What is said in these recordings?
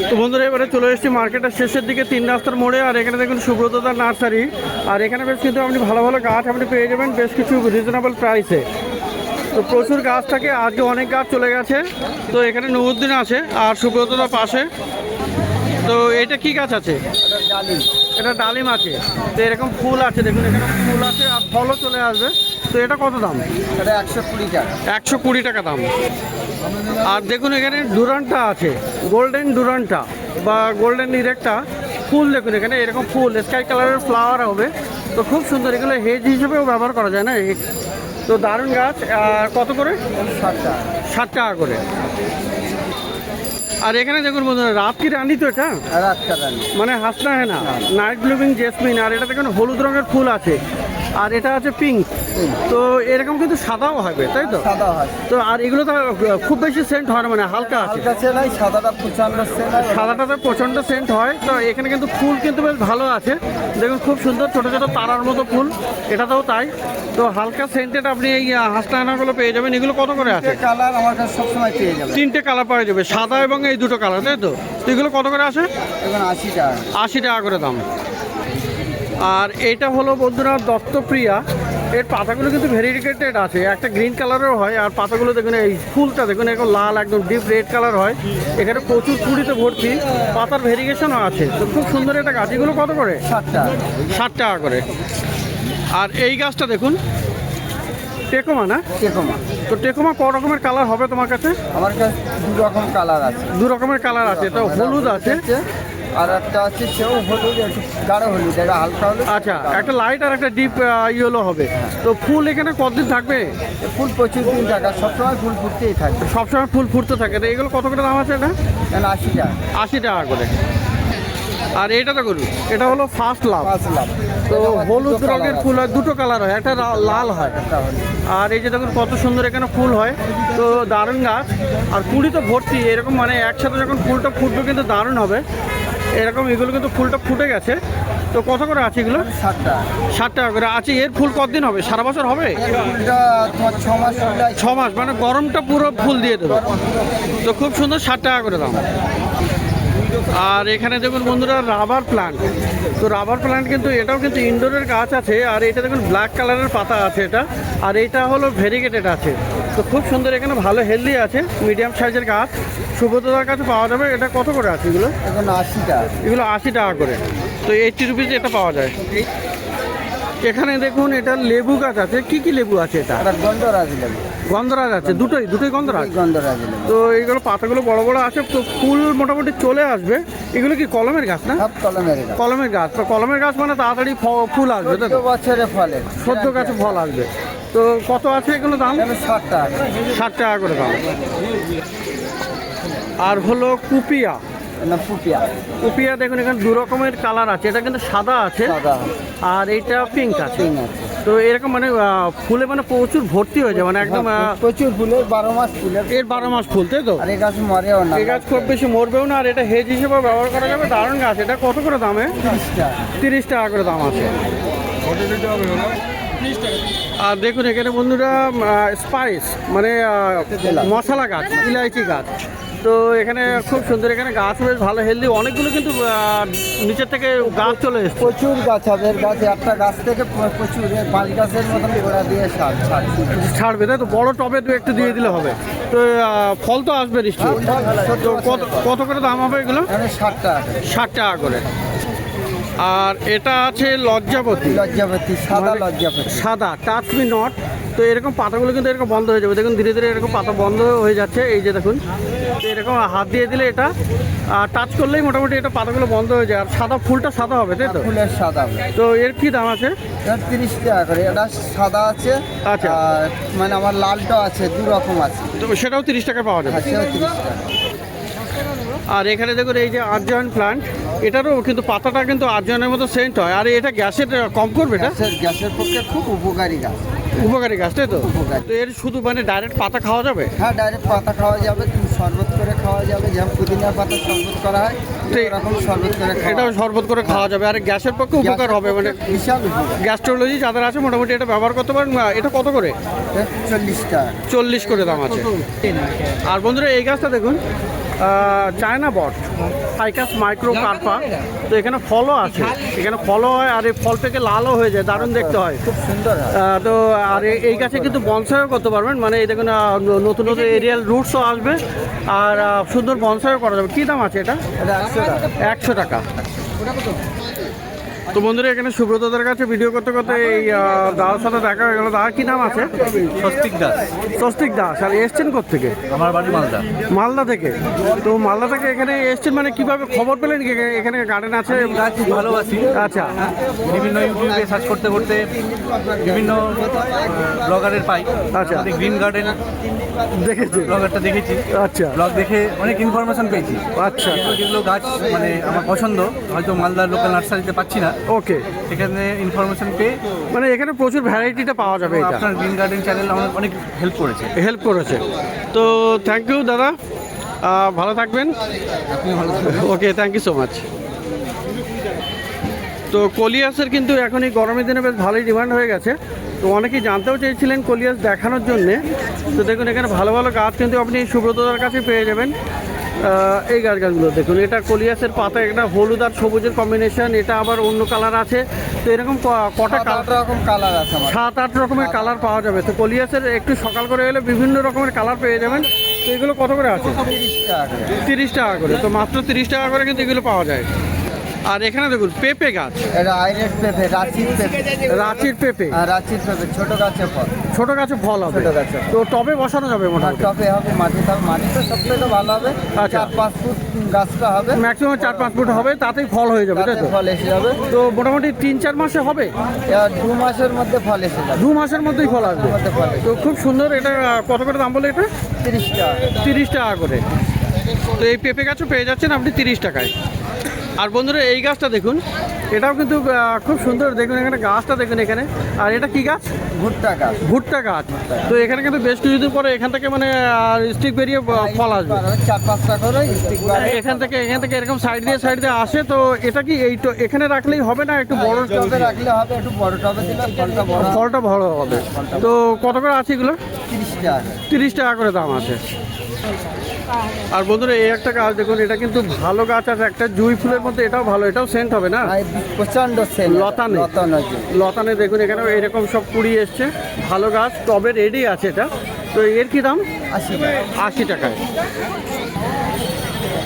তো বন্ধুরা এবারে চলে এসেছি মার্কেটের শেষের দিকে 3 রাস্তার মোড়ে। আর এখানে দেখুন সুব্রতদার নার্সারি। আর এখানে বেশ কিন্তু আপনি ভালো ভালো গাছ আপনি পেয়ে যাবেন বেশ কিছু রিজনেবল প্রাইসে। তো প্রচুর গাছ থাকে, আজকে অনেক গাছ চলে গেছে। তো এখানে নুরুদ্দিন আছে আর সুব্রতদার পাশে। তো এটা কি গাছ আছে? এটা ডালিম আছে। তো এরকম ফুল আছে, দেখুন এখানে ফুল আছে আর ফলও চলে আসবে। তো এটা কত দাম? এটা 120 টাকা। 120 টাকা দাম। আর দেখুন এখানে ডুরান্টা আছে, গোল্ডেন ডুরান্টা বা গোল্ডেন ইরেক্টা ফুল। দেখুন এখানে এরকম ফুল স্কাই কালারের ফ্লাওয়ার হবে। তো খুব সুন্দর, এগুলো হেজ হিসেবেও ব্যবহার করা যায় না। তো দারুণ গাছ। আর কত করে? 60 টাকা। 60 টাকা করে। আর এখানে দেখুন বন্ধুরা রাত কি রানী, তো এটা রাতটা রানী মানে হাসনা হ্যাঁ না, নাইট ব্লুমিং জেসমিন। আর এটা দেখুন হলুদ রঙের ফুল আছে আর এটা আছে পিঙ্ক। তো এরকম কিন্তু সাদাও হবে, তাই তো? সাদা হয়। তো আর এগুলো তো খুব বেশি সেন্ট হয় না, মানে হালকা আছে। হালকা সেলাই, সাদাটা 95 সেল। সাদাটাতে প্রচণ্ড সেন্ট হয়। তো এখানে কিন্তু ফুল কিন্তু বেশ ভালো আছে, দেখুন খুব সুন্দর ছোটো ছোটো তারার মতো ফুল, এটাতেও তাই। তো হালকা সেন্টেড আপনি এই হাসনাগুলো পেয়ে যাবেন। এগুলো কত করে আছে? কালার আমার কাছে সবসময় পেয়ে যাবে। 3টে কালার পাওয়া যাবে, সাদা এবং এই দুটো কালার, তাই তো? তো এগুলো কত করে আছে? এখন 80 টাকা। 80 টাকা করে দাম। আর এটা হলো বন্ধুরা দত্তপ্রিয়া। এর পাতাগুলো কিন্তু ভেরিগেটেড আছে, একটা গ্রিন কালারেরও হয়। আর পাতাগুলো দেখুন, এই ফুলটা দেখুন এখন লাল, একদম ডিপ রেড কালার হয়। এখানে প্রচুর কুড়িতে ভর্তি, পাতার ভেরিগেশনও আছে। তো খুব সুন্দর একটা গাছ। এগুলো কত করে? 60 টাকা। 60 টাকা করে। আর এই গাছটা দেখুন টেকোমা না? টেকোমা। তো টেকোমা ক রকমের কালার হবে তোমার কাছে? আমার কাছে 2 রকম কালার আছে। 2 রকমের কালার আছে। তো হলুদ আছে আর একটা আছে সেও হলুদ, একটু গাঢ় হলুদ, এটা হালকা হলুদ। আচ্ছা, একটা লাইট আর একটা ডিপ ইয়েলো হবে। তো ফুল এখানে কতদিন থাকবে? ফুল প্রচুর দিন টাকা, সবসময় ফুল ফুটতেই থাকবে। সবসময় ফুল ফুটতে থাকে। তো এগুলো কত করে দাম আছে এটা? এখন 80 টাকা। 80 টাকা করে। আর এটা তো করুন, এটা হলো ফার্স্ট লাভ। 5 লাখ। তো হলুদ রঙের ফুল হয়, দুটো কালার হয়, একটা লাল হয়। আর এই যে দেখুন কত সুন্দর এখানে ফুল হয়। তো দারুণ গাছ। আর কুড়ি তো ভর্তি এরকম, মানে একসাথে যখন ফুলটা ফুটবে কিন্তু দারুণ হবে এরকম। এগুলো কিন্তু ফুলটা ফুটে গেছে। তো কত করে আছে এগুলো? 60 টাকা। 60 টাকা করে আছে। এর ফুল কতদিন হবে? সারা বছর হবে? ফুলটা তোমার 6 মাস ফুল হয়। 6 মাস, মানে গরমটা পুরো ফুল দিয়ে দেবে। তো খুব সুন্দর, 60 টাকা করে দাম। আর এখানে দেখুন বন্ধুরা রাবার প্লান্ট। তো রাবার প্লান্ট কিন্তু এটাও কিন্তু ইনডোরের গাছ আছে। আর এটা দেখুন ব্ল্যাক কালারের পাতা আছে এটা। আর এটা হলো ভেরিগেটেড আছে। তো খুব সুন্দর, এখানে ভালো হেলদি আছে, মিডিয়াম সাইজের গাছ। সুব্রতদার কাছে পাওয়া যাবে। এটা কত করে আছে এগুলো? এখন 80 টাকা। এগুলো 80 টাকা করে। তো 80 রুপিজ এটা পাওয়া যায়। এখানে দেখুন এটা লেবু গাছ আছে। কি কি লেবু আছে? এটা এটা গন্ধরাজ লেবু। গন্ধরাজ আছে, দুটোই গন্ধরাজ। গন্ধরাজ লেবু। তো এইগুলো পাতাগুলো বড় বড় আছে। তো ফুল মোটামুটি চলে আসবে। এগুলো কি কলমের গাছ না? সব কলমের গাছ। কলমের গাছ। তো কলমের গাছ মানে তাড়াতাড়ি ফুল আসবে, তাই 14 তো? বছরে ফলে। 14 গাছে ফল আসবে। তো কত আছে এগুলো দাম? এখন 60 টাকা। 60 টাকা করে দাম। আর হলো কুপিয়া। না ফুটিয়া। কুপিয়া দেখুন এখানে 2 রকমের কালার আছে। এটা কিন্তু সাদা আছে সাদা। আর এইটা পিঙ্ক আছে। পিঙ্ক আছে। তো এরকম মানে ফুলে মানে প্রচুর ভর্তি হয়ে যায়, মানে একদম প্রচুর ফুলের 12 মাস ফুলের। এর 12 মাস ফুল, তাই তো? আর এই গাছ মরেও না। এই গাছ খুব বেশি মরবেও না। আর এটা হেজ হিসেবে ব্যবহার করা যাবে। দারুণ গাছ। এটা কত করে দামে? 30 টাকা। 30 টাকা করে দাম আছে। আর দেখুন এখানে বন্ধুরা স্পাইস মানে মশলা গাছ, ইলাইচি গাছ। তো এখানে খুব সুন্দর, এখানে গাছ বেশ ভালো হেলদি। অনেকগুলো কিন্তু নিচের থেকে গাছ চলে এসছে। প্রচুর গাছ হবে গাছ, একটা গাছ থেকে প্রচুর 5 গাছের মতন গোড়া দিয়ে ছাড়বে, তাই তো? বড় টবে একটু দিয়ে দিলে হবে। তো ফল তো আসবে নিশ্চয়ই। তো কত করে দাম হবে এগুলো? 60 টাকা। 60 টাকা করে। আর এটা আছে লজ্জাপতি। লজ্জাপতি সাদা, লজ্জাপতি সাদা, টাচ মি নট। তো এরকম পাতাগুলো কিন্তু এরকম বন্ধ হয়ে যাবে। দেখুন ধীরে ধীরে এরকম পাতা বন্ধ হয়ে যাচ্ছে। এই যে দেখুন, তো এরকম হাত দিয়ে দিলে এটা টাচ করলেই মোটামুটি এটা পাতাগুলো বন্ধ হয়ে যায়। আর সাদা ফুলটা সাদা হবে, তাই তো? ফুলের সাদা। তো এর কি দাম আছে? 30 টাকা করে। এটা সাদা আছে। আচ্ছা। আর মানে আমার লালটাও আছে, 2 রকম আছে। তো সেটাও 30 টাকা পাওয়া যাবে। সেটাও 30 টাকা। আর এখানে দেখুন এই যে আর্জয়েন প্লান্ট, এটারও কিন্তু পাতাটা কিন্তু আর্জয়েনের মতো সেন্ট হয়। আর এটা গ্যাসের কম করবে, এটা গ্যাসের পক্ষে খুব উপকারী গাছ। উপকারী গাছ, তাই তো? উপকারী। তো এর শুধু মানে ডাইরেক্ট পাতা খাওয়া যাবে? হ্যাঁ, ডাইরেক্ট পাতা খাওয়া যাবে, তুমি শরবত করে খাওয়া যাবে, যেমন পুদিনার পাতা শরবত করা হয় এরকম শরবত করে এটাও শরবত করে খাওয়া যাবে। আর গ্যাসের পক্ষে উপকার হবে, মানে বিশাল উপকার। গ্যাস্ট্রোলজি যাদের আছে মোটামুটি এটা ব্যবহার করতে পারেন। এটা কত করে? 40 টাকা। 40 করে দাম আছে। আর বন্ধুরা এই গাছটা দেখুন, চায়না বট ফাইকাস মাইক্রো কার্পা। তো এখানে ফলও আছে, এখানে ফলও হয় আর এই ফল থেকে লালও হয়ে যায়, দারুণ দেখতে হয়। খুব সুন্দর হয়। তো আর এই গাছে কিন্তু বনসাইও করতে পারবেন, মানে এই দেখুন নতুন নতুন এরিয়াল রুটসও আসবে আর সুন্দর বনসাইও করা যাবে। কী দাম আছে এটা? এটা 100 টাকা। 100 টাকা। তো বন্ধুরা এখানে সুব্রতদের কাছে ভিডিও করতে করতে এই দাদার সাথে দেখা হয়ে গেল। দাদা কি নাম আছে? স্বস্তিক দাস। স্বস্তিক দাস। আর এসছেন কোত্থেকে? আমার বাড়ি মালদা। মালদা থেকে। তো মালদা থেকে এখানে এসছেন মানে কিভাবে খবর পেলেন কি এখানে গার্ডেন আছে? গাছ খুব ভালোবাসি। আচ্ছা, বিভিন্ন ইউটিউবে সার্চ করতে করতে বিভিন্ন ব্লগারের পাই। আচ্ছা। গ্রিন গার্ডেন দেখেছি। ব্লগারটা দেখেছি, আচ্ছা ব্লগ দেখে অনেক ইনফরমেশন পেয়েছি। আচ্ছা যেগুলো গাছ মানে আমার পছন্দ, হয়তো মালদার লোকাল নার্সারিতে পাচ্ছি না, ওকে। সেখানে ইনফরমেশন পেয়ে মানে এখানে প্রচুর ভ্যারাইটিটা পাওয়া যাবে। এটা আপনার গ্রিন গার্ডেন চ্যানেল আমার অনেক হেল্প করেছে। হেল্প করেছে। তো থ্যাংক ইউ দাদা, ভালো থাকবেন। আপনি ভালো থাকবেন। ওকে, থ্যাংক ইউ সো মাচ। তো কলিয়াসের কিন্তু এখন এই গরমের দিনে বেশ ভালোই ডিমান্ড হয়ে গেছে। তো অনেকেই জানতেও চেয়েছিলেন কলিয়াস দেখানোর জন্যে। তো দেখুন এখানে ভালো ভালো গাছ কিন্তু আপনি সুব্রতদার কাছে পেয়ে যাবেন। এই গাছগুলো দেখুন, এটা কলিয়াসের পাতা, একটা হলুদ আর সবুজের কম্বিনেশন, এটা আবার অন্য কালার আছে। তো এরকম কটা কালার, 7-8 রকম কালার আছে আমার। 7-8 রকমের কালার পাওয়া যাবে। তো কলিয়াসের একটু সকাল করে এলে বিভিন্ন রকমের কালার পেয়ে যাবেন। তো এগুলো কত করে আছে? 30 টাকা করে। 30 টাকা করে। তো মাত্র 30 টাকা করে কিন্তু এগুলো পাওয়া যায়। আর এখানে দেখুন পেঁপে গাছ, এটা আইরেট পেঁপে, রাঁচির পেঁপে। রাঁচির পেঁপে। আর রাঁচির পেঁপে ছোট গাছে ফল। ছোট গাছে ফল হবে। ছোট গাছে। তো টবে বসানো যাবে আর মোটামুটি? টবে হবে, মাটিতে হবে। মাটিতে সবথেকে ভালো হবে। আচ্ছা। 4-5 ফুট গাছটা হবে। ম্যাক্সিমাম 4-5 ফুট হবে, তাতেই ফল হয়ে যাবে, তাই তাতে তো? ফল এসে যাবে। তো মোটামুটি 3-4 মাসে হবে? এবার 2 মাসের মধ্যে ফল এসে যাবে। 2 মাসের মধ্যেই ফল আসবে। মধ্যে ফল এসে তো খুব সুন্দর। এটা কত করে দাম বলে? এটা 30 টাকা। 30 টাকা করে। তো এই পেঁপে গাছও পেয়ে যাচ্ছেন আপনি 30 টাকায়। আর বন্ধুরা এই গাছটা দেখুন, এটাও কিন্তু খুব সুন্দর। দেখুন এখানে গাছটা দেখুন এখানে। আর এটা কি গাছ? ভুট্টা গাছ। ভুট্টা গাছ। তো এখানে কিন্তু বেশ কিছুদিন পরে এখান থেকে মানে স্টিক বেরিয়ে ফল আসবে। 4-5টা করে স্টিক বাড়ে। এখান থেকে এরকম সাইড দিয়ে আসে। তো এটা কি এই তো এখানে রাখলেই হবে না, একটু বড় টবে রাখলে হবে, একটু বড় টবে দিলে ফলটা বড় হবে। ফলটা ভালো হবে? তো কত করে আছে এগুলো? 30 টাকা। 30 টাকা করে দাম আছে। আর বন্ধুরা এই একটা গাছ দেখুন, এটা কিন্তু ভালো গাছ আছে, একটা জুঁই ফুলের মধ্যে। এটাও ভালো, এটাও সেন্ট হবে না? আর প্রচন্ড সেল। লতানে। লতানে। লতানে দেখুন এখানে এরকম সব কুড়ি এসছে। ভালো গাছ, টবে রেডি আছে এটা। তো এর কি দাম? 80 টাকা। 80 টাকায়।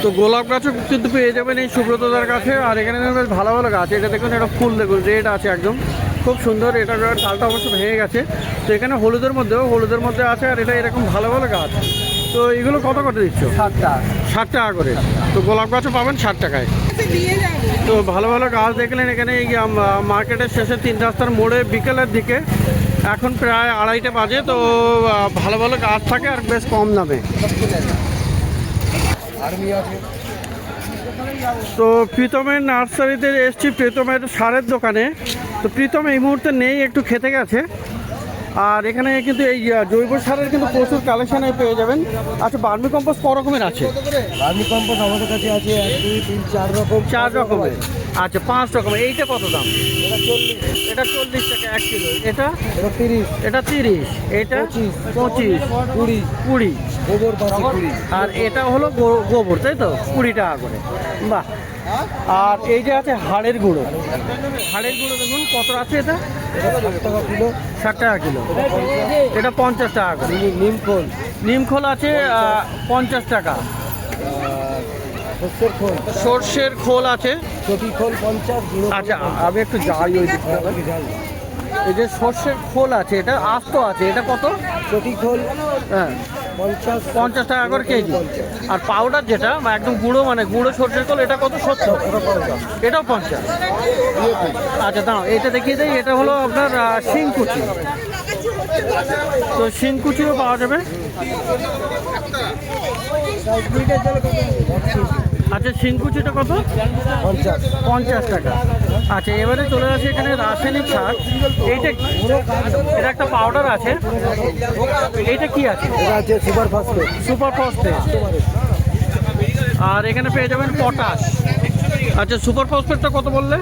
তো গোলাপ গাছও কিন্তু পেয়ে যাবেন এই সুব্রতদার কাছে। আর এখানে বেশ ভালো ভালো গাছ। এটা দেখুন, এটা ফুল দেখুন, রেড আছে একদম, খুব সুন্দর। এটা ডালটা অবশ্য ভেঙে গেছে। তো এখানে হলুদের মধ্যে আছে। আর এটা এরকম ভালো ভালো গাছ। তো এগুলো কত করে দিচ্ছ? 60 টাকা। 60 টাকা করে। তো গোলাপ গাছও পাবেন 60 টাকায়। তো ভালো ভালো গাছ দেখলেন এখানে এই মার্কেটের শেষে 3 রাস্তার মোড়ে বিকেলের দিকে। এখন প্রায় 2:30 বাজে। তো ভালো ভালো গাছ থাকে আর বেশ কম দামে। তো প্রীতমের নার্সারিতে এসছি, প্রীতমের সারের দোকানে। তো প্রীতম এই মুহূর্তে নেই, একটু খেতে গেছে। আর এখানে কিন্তু এই জৈব সারের কিন্তু প্রচুর কালেকশানে পেয়ে যাবেন। আচ্ছা, বার্মি কম্পোস্ট ক রকমের আছে? বার্মি কম্পোস্ট আমাদের কাছে আছে 1, 2, 3, 4 রকম। 4 রকমের। আচ্ছা, 5 রকমের। এইটা কত দাম? এটা 40 টাকা 1 কিলো। এটা 30। এটা 30। এটা 25, 20। গোবর 20। আর এটা হলো গোবর, তাই তো? 20 টাকা করে। বাহ। আর এই যে আছে হাড়ের গুঁড়ো। হাড়ের গুঁড়ো দেখুন কত আছে? এটা 60 টাকা কিলো। 60 টাকা কিলো। এটা 50 টাকা করে। নিমখোল আছে 50 টাকা। সর্ষের খোল আছে। চটি খোল 50। আচ্ছা, আমি একটু যাই ওই দিকটা। এই যে সর্ষের খোল আছে, এটা আস্ত আছে, এটা কত? চটি খোল হ্যাঁ 50 টাকা করে কেজি। আর পাউডার যেটা একদম গুঁড়ো, মানে গুঁড়ো সর্ষের খোল, এটা কত? 70। এটাও 50। আচ্ছা দাঁড়াও, এটা দেখিয়ে দেয়। এটা হলো আপনার শিংকুচি। তো শিংকুচিও পাওয়া যাবে। আচ্ছা, শিংকুচিটা কত? 50 টাকা। আচ্ছা, এবারে চলে আসে এখানে রাসায়নিক সার। এইটা এটা একটা পাউডার আছে। এইটা কি আছে? এটা আছে সুপার ফসফেট। Super phosphate. আর এখানে পেয়ে যাবেন পটাশ। আচ্ছা, সুপার ফসফেটটা কত বললে?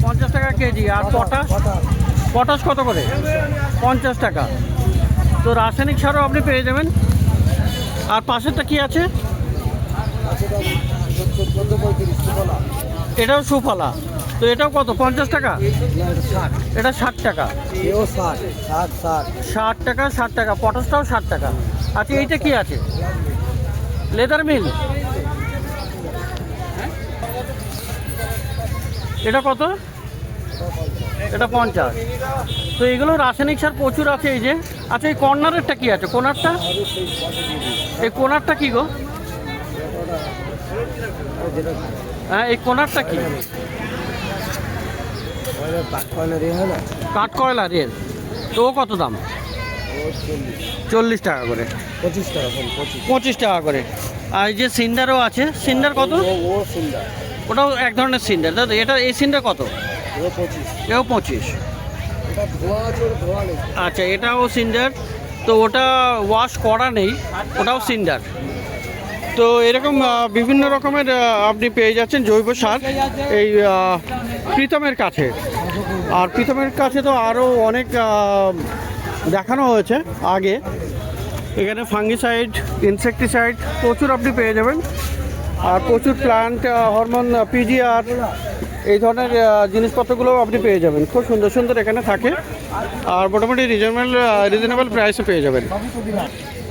50 টাকা কেজি। আর পটাশ কত করে? 50 টাকা। তো রাসায়নিক সারও আপনি পেয়ে যাবেন। আর পাশেরটা কি আছে? এটাও সুফলা। তো এটাও কত? 50 টাকা? এটা 60 টাকা। 60 টাকা, 60 টাকা। পটাশটাও 60 টাকা। আচ্ছা, এইটা কি আছে? লেদার মিল। এটা কত? এটা 50। তো এগুলো রাসায়নিক সার প্রচুর আছে এই যে। আচ্ছা, এই কর্নারেরটা কি আছে? কোনারটা? এই কোনারটা কি গো? হ্যাঁ, এই কোনারটা কি? কাঠকয়লা রেল। তো ও কত দাম? 40 টাকা করে। 25 টাকা করে। আর এই যে সিন্ডারও আছে। সিন্ডার কত? ওটাও এক ধরনের সিন্ডার, দাদা। এটা এই সিন্ডার কত? এও 25। আচ্ছা, এটাও সিন্ডার। তো ওটা ওয়াশ করা নেই, ওটাও সিন্ডার। তো এরকম বিভিন্ন রকমের আপনি পেয়ে যাচ্ছেন জৈব সার এই প্রীতমের কাছে। আর প্রীতমের কাছে তো আরও অনেক দেখানো হয়েছে আগে। এখানে ফাঙ্গিসাইড, ইনসেকটিসাইড প্রচুর আপনি পেয়ে যাবেন। আর প্রচুর প্লান্ট হরমোন, পিজিআর, এই ধরনের জিনিসপত্রগুলো আপনি পেয়ে যাবেন। খুব সুন্দর সুন্দর এখানে থাকে। আর মোটামুটি রিজনেবল প্রাইসে পেয়ে যাবেন।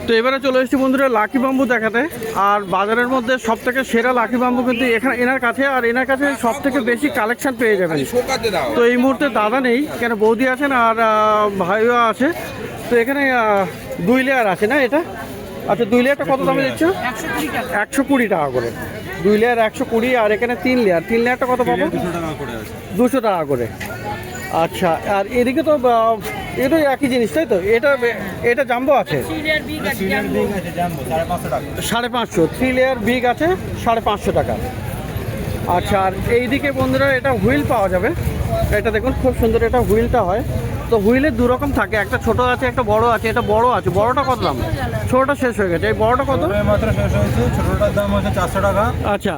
তো এবারে চলে এসেছি বন্ধুরা লাকি বাম্বু দেখাতে। আর বাজারের মধ্যে সবথেকে সেরা লাকি বাম্বু কিন্তু এখানে এনার কাছে। আর এনার কাছে সবথেকে বেশি কালেকশন পেয়ে যাবেন। তো এই মুহূর্তে দাদা নেই, কেন বৌদি আছেন আর ভাইও আছে। তো এখানে 2 লেয়ার আছে না এটা? আচ্ছা, 2 লেয়ারটা কত দামে দিচ্ছ? 120 টাকা করে। 2 লেয়ার 120। আর এখানে 3 লেয়ার। 3 লেয়ারটা কত পাবো? 200 টাকা করে। আচ্ছা, আর এদিকে তো এটা একই জিনিস, তাই তো? এটা জাম্বো আছে 550। 3 লেয়ার বিগ আছে 550 টাকা। আচ্ছা, আর এইদিকে বন্ধুরা এটা হুইল পাওয়া যাবে। এটা দেখুন খুব সুন্দর, এটা হুইলটা হয়। তো হুইলের 2 রকম থাকে, একটা ছোট আছে, একটা বড় আছে। এটা বড় আছে। বড়টা কত দাম? ছোটটা শেষ হয়ে গেছে। এই বড়টা কত? মাত্র শেষ হয়েছে। ছোটটার দাম হচ্ছে 400 টাকা। আচ্ছা,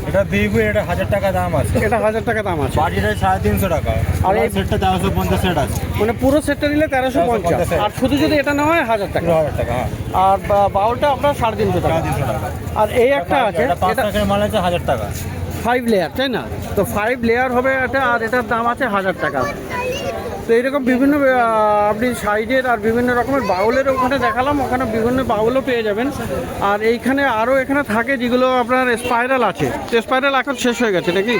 এটা বিগ, এটা 1000 টাকা দাম আছে। এটা 1000 টাকা দাম আছে। বাটিটা 350 টাকা। আর এই সেটটা 1350 সেট আছে। মানে পুরো সেটটা নিলে 1350। আর শুধু যদি এটা নেওয়া হয় 1000 টাকা। 1000 টাকা। হ্যাঁ, আর বাউলটা আপনার 350 টাকা। 350 টাকা। আর এই একটা আছে, এটা 5 এটা টাকার মাল আছে 1000 টাকা। 5 লেয়ার, তাই না? তো 5 লেয়ার হবে এটা। আর এটার দাম আছে 1000 টাকা। তো এইরকম বিভিন্ন আপনি সাইজের আর বিভিন্ন রকমের বাউলের ওখানে দেখালাম, ওখানে বিভিন্ন বাউলও পেয়ে যাবেন। আর এইখানে আরও এখানে থাকে যেগুলো আপনার স্পাইরাল আছে। তো স্পাইরাল এখন শেষ হয়ে গেছে নাকি?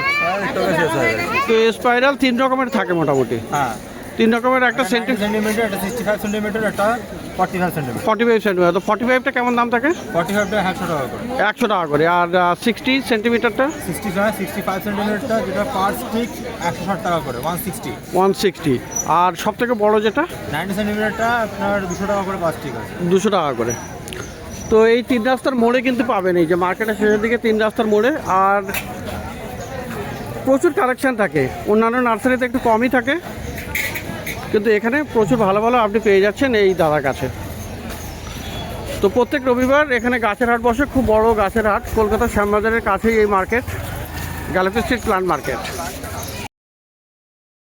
শেষ হয়ে গেছে। তো স্পাইরাল 3 রকমের থাকে মোটামুটি। হ্যাঁ, 3 রকমের। একটা 90 সেন্টিমিটার, একটা 65 সেন্টিমিটার, একটা 45 সেন্টিমিটার। 45 সেন্টিমিটার। তো 45টা কেমন দাম থাকে? 45টা 100 টাকা করে। 100 টাকা করে। আর 60 সেন্টিমিটারটা? 65 সেন্টিমিটারটা যেটা পার স্টিক 160 টাকা করে। 160। আর সব থেকে বড় যেটা 90 সেন্টিমিটারটা আপনার 200 টাকা করে পার স্টিক আছে। 200 টাকা করে। তো এই 3 রাস্তার মোড়ে কিন্তু পাবেন, এই যে মার্কেটের শেষের দিকে 3 রাস্তার মোড়ে। আর প্রচুর কালেকশান থাকে। অন্যান্য নার্সারিতে একটু কমই থাকে, কিন্তু এখানে প্রচুর ভালো ভালো আপনি পেয়ে যাচ্ছেন এই দাদার কাছে। তো প্রত্যেক রবিবার এখানে গাছের হাট বসে, খুব বড় গাছের হাট। কলকাতার শ্যামবাজারের কাছেই এই market, Galaxy street plant market.